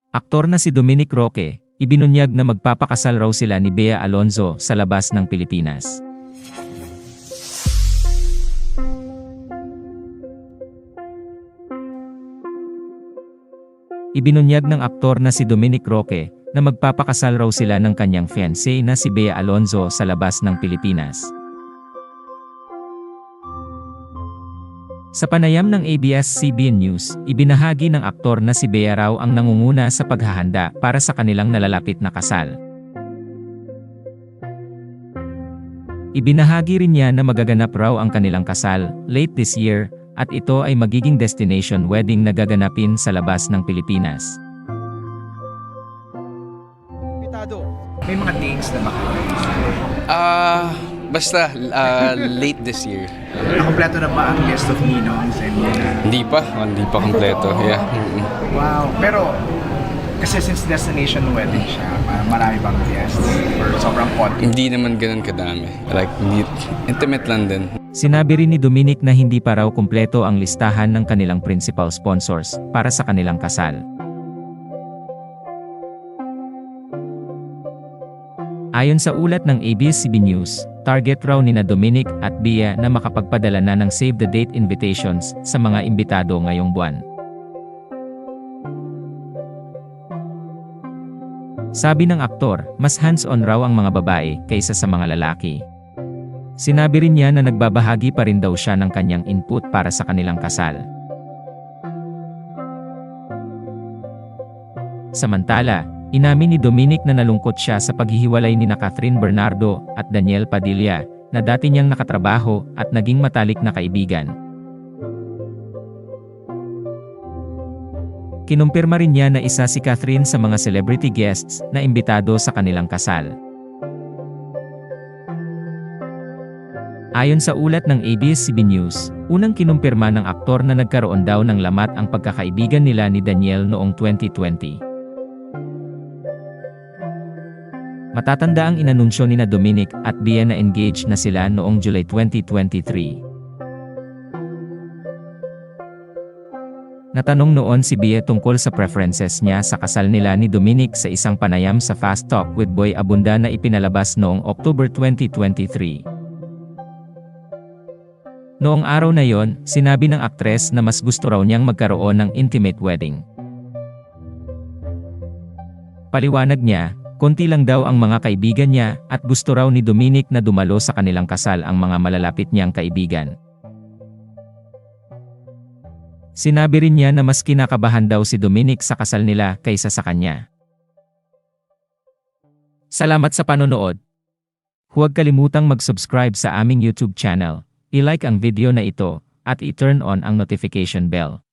Aktor na si Dominic Roque, ibinunyag na magpapakasal raw sila ni Bea Alonzo sa labas ng Pilipinas. Ibinunyag ng aktor na si Dominic Roque na magpapakasal raw sila ng kanyang fiancé na si Bea Alonzo sa labas ng Pilipinas. Sa panayam ng ABS-CBN News, ibinahagi ng aktor na si Bea raw ang nangunguna sa paghahanda para sa kanilang nalalapit na kasal. Ibinahagi rin niya na magaganap raw ang kanilang kasal late this year at ito ay magiging destination wedding na gaganapin sa labas ng Pilipinas. May mga dates na baka? Basta late this year. Nakompleto na ba ang list of ninongs and Hindi pa kompleto. Yeah. Wow. Pero, kasi since destination wedding siya, marami bang guests? Or sobrang konti? Hindi naman ganun kadami. Like, intimate lang din. Sinabi rin ni Dominic na hindi pa raw kumpleto ang listahan ng kanilang principal sponsors para sa kanilang kasal. Ayon sa ulat ng ABS-CBN News, target raw nina Dominic at Bea na makapagpadala na ng save the date invitations sa mga imbitado ngayong buwan. Sabi ng aktor, mas hands-on raw ang mga babae kaysa sa mga lalaki. Sinabi rin niya na nagbabahagi pa rin daw siya ng kanyang input para sa kanilang kasal. Samantala, inamin ni Dominic na nalungkot siya sa paghihiwalay ni Catherine Bernardo at Daniel Padilla, na dati niyang nakatrabaho at naging matalik na kaibigan. Kinumpirma rin niya na isa si Catherine sa mga celebrity guests na imbitado sa kanilang kasal. Ayon sa ulat ng ABS-CBN News, unang kinumpirma ng aktor na nagkaroon daw ng lamat ang pagkakaibigan nila ni Daniel noong 2020. Matatanda ang inanunsyo nina Dominic at Bea na engaged na sila noong July 2023. Natanong noon si Bea tungkol sa preferences niya sa kasal nila ni Dominic sa isang panayam sa Fast Talk with Boy Abunda na ipinalabas noong October 2023. Noong araw na yon, sinabi ng aktres na mas gusto raw niyang magkaroon ng intimate wedding. Paliwanag niya, konti lang daw ang mga kaibigan niya at gusto raw ni Dominic na dumalo sa kanilang kasal ang mga malalapit niyang kaibigan. Sinabi rin niya na mas kinakabahan daw si Dominic sa kasal nila kaysa sa kanya. Salamat sa panonood. Huwag kalimutang mag-subscribe sa aming YouTube channel, i-like ang video na ito, at i-turn on ang notification bell.